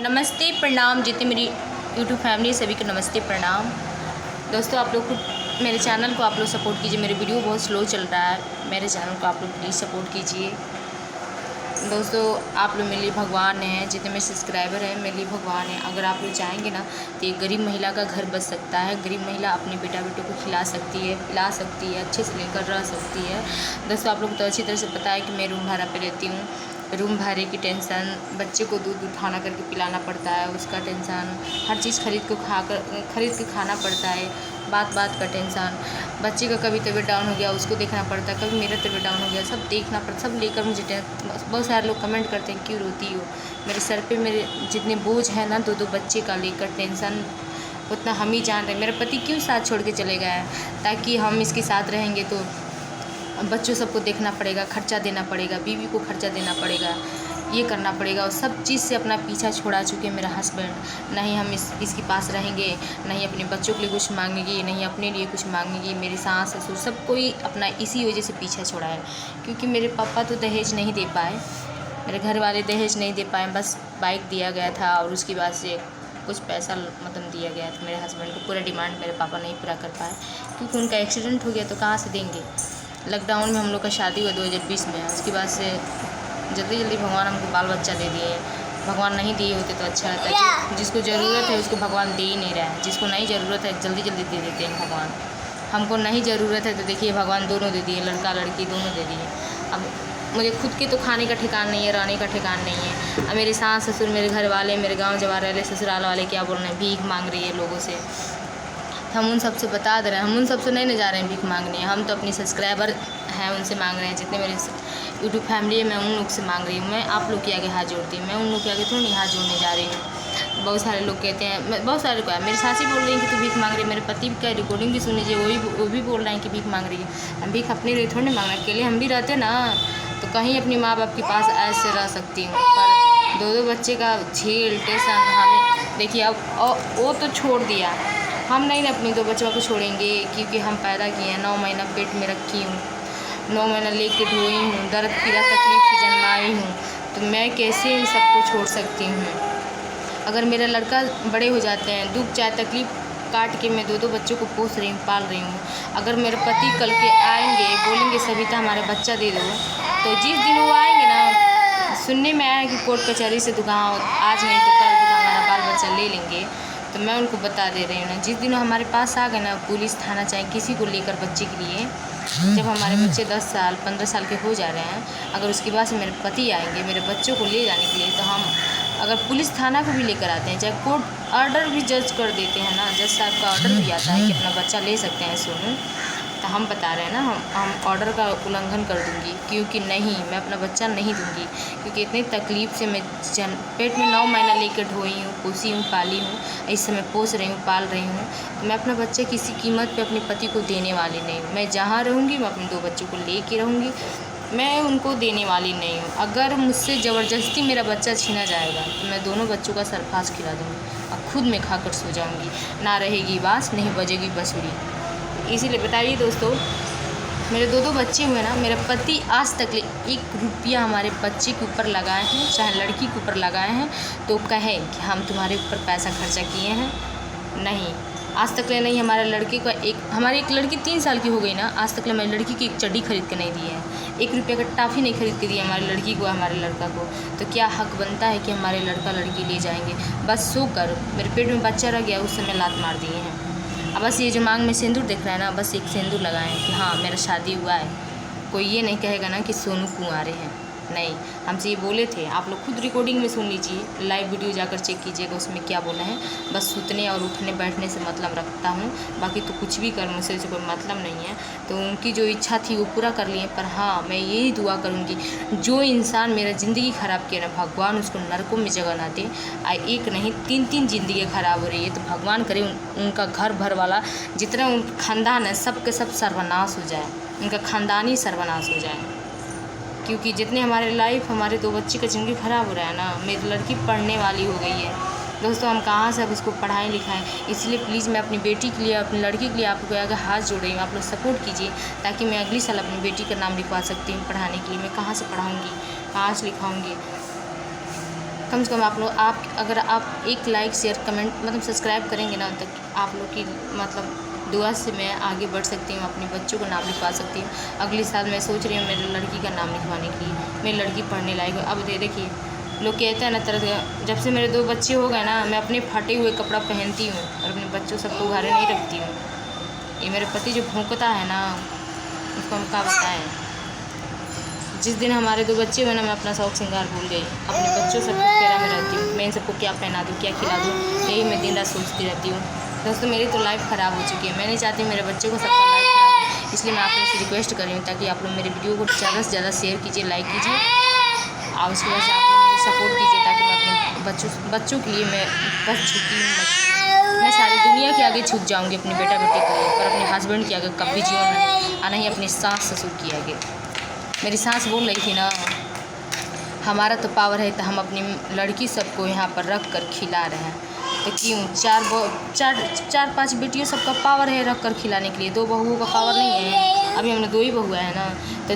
नमस्ते प्रणाम जितने मेरी यूट्यूब फैमिली सभी को नमस्ते प्रणाम। दोस्तों आप लोग को मेरे चैनल को आप लोग सपोर्ट कीजिए। मेरे वीडियो बहुत स्लो चल रहा है, मेरे चैनल को आप लोग प्लीज़ सपोर्ट कीजिए। दोस्तों आप लोग मेरे लिए भगवान हैं, जितने मेरे सब्सक्राइबर हैं मेरे लिए भगवान हैं। अगर आप लोग चाहेंगे ना तो एक गरीब महिला का घर बच सकता है। गरीब महिला अपने बेटा बेटों को खिला सकती है, पिला सकती है, अच्छे से लेकर रह सकती है। दोस्तों आप लोग को तो अच्छी तरह से पता है कि मैं रूम भाड़ा पे रहती हूँ। रूम भाड़े की टेंशन, बच्चे को दूध उठाना करके पिलाना पड़ता है, उसका टेंशन, हर चीज़ खरीद के खाना पड़ता है, बात बात का टेंशन, बच्चे का कभी तबीयत डाउन हो गया उसको देखना पड़ता है, कभी मेरा तबीयत डाउन हो गया, सब देखना पड़ता, सब लेकर मुझे बहुत सारे लोग कमेंट करते हैं क्यों रोती हो। मेरे सर पे मेरे जितने बोझ है ना, दो बच्चे का लेकर टेंशन उतना हम ही जान रहे हैं। मेरा पति क्यों साथ छोड़ के चले गए हैं, ताकि हम इसके साथ रहेंगे तो बच्चों सबको देखना पड़ेगा, खर्चा देना पड़ेगा, बीवी को खर्चा देना पड़ेगा, ये करना पड़ेगा। और सब चीज़ से अपना पीछा छोड़ा चुके मेरा हस्बैंड। नहीं हम इसके पास रहेंगे, नहीं अपने बच्चों के लिए कुछ मांगेगी, नहीं अपने लिए कुछ मांगेगी। मेरे सास ससुर सब कोई अपना इसी वजह से पीछा छोड़ा है, क्योंकि मेरे पापा तो दहेज नहीं दे पाए, मेरे घर वाले दहेज नहीं दे पाए। बस बाइक दिया गया था और उसके बाद से कुछ पैसा मतलब दिया गया था मेरे हस्बैंड को। पूरा डिमांड मेरे पापा नहीं पूरा कर पाए, क्योंकि उनका एक्सीडेंट हो गया तो कहाँ से देंगे। लॉकडाउन में हम लोग का शादी हुआ 2020 में, उसके बाद से जल्दी जल्दी भगवान हमको बाल बच्चा दे दिए। भगवान नहीं दिए होते तो अच्छा रहता है। जिसको ज़रूरत है उसको भगवान दे ही नहीं रहा है, जिसको नहीं ज़रूरत है जल्दी जल्दी दे देते हैं भगवान। हमको नहीं ज़रूरत है तो देखिए भगवान दोनों दे दिए, लड़का लड़की दोनों दे दिए। अब मुझे खुद के तो खाने का ठिकान नहीं है, रहने का ठिकान नहीं है। अब मेरे सास ससुर, मेरे घर वाले, मेरे गाँव जवार वाले, ससुराल वाले क्या बोल रहे हैं, भीख मांग रही है लोगों से। हम उन सबसे बता दे रहे हैं, हम उन सबसे नहीं जा रहे हैं भीख मांगने। हम तो अपनी सब्सक्राइबर हैं उनसे मांग रहे हैं, जितने मेरे यूट्यूब फैमिली है मैं उन लोग से मांग रही हूँ। मैं आप लोग के आगे हाथ जोड़ती हूँ, मैं उन लोग के आगे थोड़ी हाथ जोड़ने जा रही हूँ। बहुत सारे लोग कहते हैं, बहुत सारे को मेरी सासी बोल रही हैं कि तू भीख मांग रही है। मेरे पति का रिकॉर्डिंग भी सुन लीजिए, वो भी बोल रहे हैं कि भीख मांग रही है। हम भीख अपने लिए थोड़ी मांग रहे हैं, अकेले हम भी रहते ना तो कहीं अपनी माँ बाप के पास ऐसे रह सकती हूँ, पर दो बच्चे का झेल टेंशन हमें देखिए। अब वो तो छोड़ दिया, हम नहीं अपने दो बच्चों को छोड़ेंगे, क्योंकि हम पैदा किए हैं। 9 महीना पेट में रखी हूँ, 9 महीना लेके ढोई हूँ, दर्द पीड़ा तकलीफ से जन्माई हूँ, तो मैं कैसे इन सबको छोड़ सकती हूँ। अगर मेरा लड़का बड़े हो जाते हैं, दुख चाहे तकलीफ काट के मैं दो बच्चों को पोस रही हूँ, पाल रही हूँ। अगर मेरे पति कल के आएंगे बोलेंगे सविता हमारा बच्चा दे दो, तो जिस दिन वो आएंगे ना, सुनने में आया कि कोर्ट कचहरी से दुकान आज नहीं तो कल हमारा बाल बच्चा ले लेंगे, तो मैं उनको बता दे रही हूँ ना, जिस दिन हमारे पास आ गए ना, पुलिस थाना चाहे किसी को लेकर बच्चे के लिए, जब हमारे बच्चे 10 साल 15 साल के हो जा रहे हैं, अगर उसके बाद से मेरे पति आएंगे मेरे बच्चों को ले जाने के लिए, तो हम अगर पुलिस थाना को भी लेकर आते हैं, चाहे कोर्ट ऑर्डर भी जज कर देते हैं ना, जज साहब का ऑर्डर भी आता है कि अपना बच्चा ले सकते हैं सोनू, तो हम बता रहे हैं ना, हम ऑर्डर का उल्लंघन कर दूंगी, क्योंकि नहीं मैं अपना बच्चा नहीं दूंगी। क्योंकि इतनी तकलीफ़ से मैं पेट में 9 महीना लेकर ढोई हूँ, पोसी हूँ, पाली हूँ, इस समय पोस रही हूँ, पाल रही हूँ, तो मैं अपना बच्चा किसी कीमत पे अपने पति को देने वाली नहीं हूँ। मैं जहाँ रहूँगी मैं अपने 2 बच्चों को ले के रहूँगी, मैं उनको देने वाली नहीं हूँ। अगर मुझसे ज़बरदस्ती मेरा बच्चा छीना जाएगा तो मैं दोनों बच्चों का सरफास खिला दूँगी और खुद में खाकर सो जाऊँगी, ना रहेगी बाँस नहीं बजेगी बाँसुरी। इसीलिए बताइए दोस्तों, मेरे दो बच्चे हुए ना, मेरा पति आज तक 1 रुपया हमारे बच्चे के ऊपर लगाए हैं, चाहे लड़की के ऊपर लगाए हैं तो कहे कि हम तुम्हारे ऊपर पैसा खर्चा किए हैं, नहीं आज तक ले नहीं। हमारे लड़के का हमारी एक लड़की 3 साल की हो गई ना, आज तक हमारी लड़की की एक चड्डी खरीद के नहीं दी है, 1 रुपये का टॉफ़ी नहीं खरीद के दी हमारी लड़की को, हमारे लड़का को। तो क्या हक बनता है कि हमारे लड़का लड़की ले जाएंगे। बस सो कर मेरे पेट में बच्चा रह गया, उस समय लात मार दिए हैं। अब बस ये जो मांग में सिंदूर दिख रहा है ना, बस एक सिंदूर लगाएं कि हाँ मेरा शादी हुआ है। कोई ये नहीं कहेगा ना कि सोनू कुंवारे हैं, नहीं। हमसे ये बोले थे, आप लोग खुद रिकॉर्डिंग में सुन लीजिए, लाइव वीडियो जाकर चेक कीजिएगा उसमें क्या बोला है। बस सुतने और उठने बैठने से मतलब रखता हूँ, बाकी तो कुछ भी कर मुझसे कोई मतलब नहीं है। तो उनकी जो इच्छा थी वो पूरा कर लिए, पर हाँ मैं यही दुआ करूँगी, जो इंसान मेरा ज़िंदगी ख़राब किया ना, भगवान उसको नरकों में जगह ना दे। एक नहीं 3 ज़िंदगी ख़राब हो रही है, तो भगवान करे उनका घर भर वाला जितना उनका ख़ानदान है सब के सब सर्वनाश हो जाए, उनका ख़ानदान ही सर्वनाश हो जाए। क्योंकि जितने हमारे लाइफ हमारे 2 बच्चे का ज़िंदगी ख़राब हो रहा है ना, मेरी लड़की पढ़ने वाली हो गई है दोस्तों, हम कहाँ से अब उसको पढ़ाएं लिखाएं। इसलिए प्लीज़ मैं अपनी बेटी के लिए, अपनी लड़की के लिए आप लोग आगे हाथ जोड़ रही हूँ, आप लोग सपोर्ट कीजिए, ताकि मैं अगली साल अपनी बेटी का नाम लिखवा सकती हूँ पढ़ाने के लिए। मैं कहाँ से पढ़ाऊँगी, कहाँ से लिखाऊँगी, कम से कम आप अगर आप एक लाइक शेयर कमेंट मतलब सब्सक्राइब करेंगे ना, तो आप लोग की मतलब दुआ से मैं आगे बढ़ सकती हूँ, अपने बच्चों का नाम लिखवा सकती हूँ। अगले साल मैं सोच रही हूँ मेरी लड़की का नाम लिखवाने की, मेरी लड़की पढ़ने लायक। अब देखिए लोग कहते हैं ना तरह, जब से मेरे 2 बच्चे हो गए ना, मैं अपने फटे हुए कपड़ा पहनती हूँ और अपने बच्चों सबको उघारे नहीं रखती हूँ। ये मेरे पति जो भौंकता है ना, उसको हम क्या बताएं। जिस दिन हमारे 2 बच्चे हुए ना, मैं अपना शौक श्रृंगार भूल गई, अपने बच्चों सबको फेरा में रहती हूँ। मैं इन सबको क्या पहना दूँ, क्या खिला दूँ, यही मैं दिन रात सोचती रहती हूँ। दोस्तों मेरी तो लाइफ ख़राब हो चुकी है, मैं नहीं चाहती मेरे बच्चों को सबका लाइफ ख़राब हो, इसलिए मैं आप लोग से रिक्वेस्ट कर रही हूँ ताकि आप लोग मेरे वीडियो को ज़्यादा से ज़्यादा शेयर कीजिए, लाइक कीजिए और उसकी वजह से आप लोग मुझे सपोर्ट कीजिए, ताकि मैं अपने बच्चों के लिए मैं बस झुकी हूँ। मैं सारी दुनिया के आगे झुक जाऊँगी अपनी बेटा बेटी के लिए, पर अपने हस्बैंड के आगे कभी जीवन में और नहीं अपनी सास ससुर के आगे। मेरी सास बोल रही थी ना, हमारा तो पावर है तो हम अपनी लड़की सबको यहाँ पर रख कर खिला रहे हैं, तो क्यों 4-5 बेटियों सबका पावर है रख कर खिलाने के लिए, 2 बहुओं का पावर नहीं है। अभी हमने 2 ही बहुएँ हैं ना, तो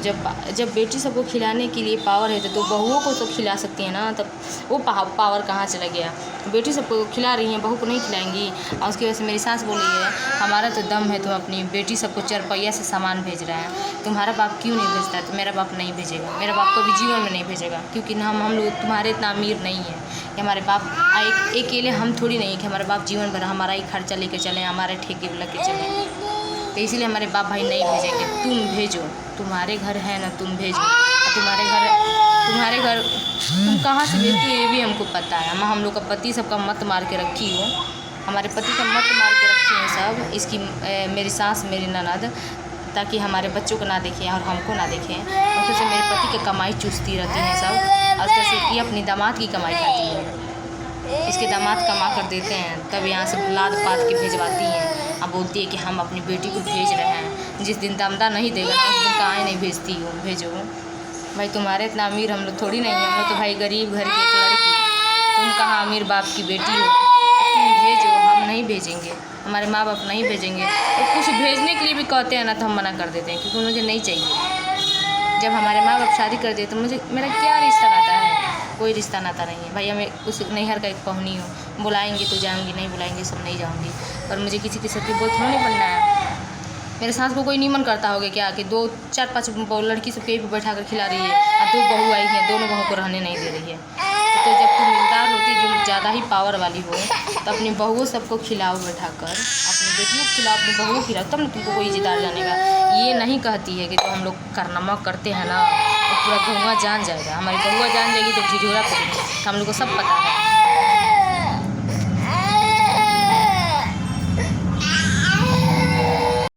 जब बेटी सबको खिलाने के लिए पावर है तो 2 बहुओं को तो खिला सकती हैं ना, तब वो पावर कहाँ चला गया। बेटी सबको खिला रही हैं, बहू को नहीं खिलाएंगी। और उसकी वजह से मेरी सास बोल रही है, हमारा तो दम है, तुम अपनी बेटी सबको 4 पहिया से सामान भेज रहे हैं, तुम्हारा बाप क्यों नहीं भेजता। तो मेरा बाप नहीं भेजेगा, मेरा बाप कभी जीवन में नहीं भेजेगा, क्योंकि हम लोग तुम्हारे इतना अमीर नहीं है कि हमारे बाप अकेले हम थोड़ी नहीं कि हमारे बाप जीवन भर हमारा ही खर्चा लेके चलें, हमारे ठेके लग के चलें। तो इसीलिए हमारे बाप भाई नहीं भेजेंगे। तुम भेजो, तुम्हारे घर है ना, तुम भेजो। तुम्हारे घर तुम कहाँ से भेजती हो ये भी हमको पता है। हम लोग का पति सबका मत मार के रखी हो, हमारे पति का मत मार के रखी है सब इसकी मेरी सास मेरी ननद, ताकि हमारे बच्चों को ना देखें और हमको ना देखें। और फिर से मेरे पति की कमाई चूसती रहती हैं सब, और जैसे ये अपनी दामाद की कमाई खाती है, इसके दामाद कमा कर देते हैं, तब यहाँ से लाद पात के भेजवाती हैं। अब बोलती है कि हम अपनी बेटी को भेज रहे हैं, जिस दिन दामदा नहीं देगा ना उस दिन कहाँ नहीं भेजती हो, भेजो भाई। तुम्हारे इतना अमीर हम लोग थोड़ी नहीं है, हम लोग तो भाई गरीब घर की एक लड़की, तुम कहाँ अमीर बाप की बेटी हो, तुम भेजो, हम नहीं भेजेंगे, हमारे माँ बाप नहीं भेजेंगे। तो कुछ भेजने के लिए भी कहते हैं ना तो हम मना कर देते हैं, क्योंकि मुझे नहीं चाहिए। जब हमारे माँ बाप शादी कर दिए तो मेरा क्या रिश्ता नाता है, कोई रिश्ता नाता नहीं है भाई। हमें उस नैहर का एक पहुनी हो, बुलाएंगे तो जाऊँगी, नहीं बुलाएंगे सब नहीं जाऊँगी, पर मुझे किसी की सबकी बोल थोड़ा नहीं बनना है। मेरे सास को कोई निमन करता होगा क्या कि 4-5 लड़की सबके यहीं पर बैठा कर खिला रही है, और 2 बहू आई हैं, दोनों बहू को रहने नहीं दे रही है। तो जब तुम मिलदार होती जो ज़्यादा ही पावर वाली हो, तो अपनी बहुओं सबको खिलाओ बैठा कर, अपनी बेटियों को खिलाओ, अपनी बहुओं को खिलाओ, तब ना तुमको कोई इज़्ज़तदार जानेगा। ये नहीं कहती है कि जो हम लोग कारनामा करते हैं ना, तो पूरा गहुआ जान जाएगा, हमारी बहुआ जान जाएगी तो झिझोरा पड़ेगी, हम लोग को सब पता है।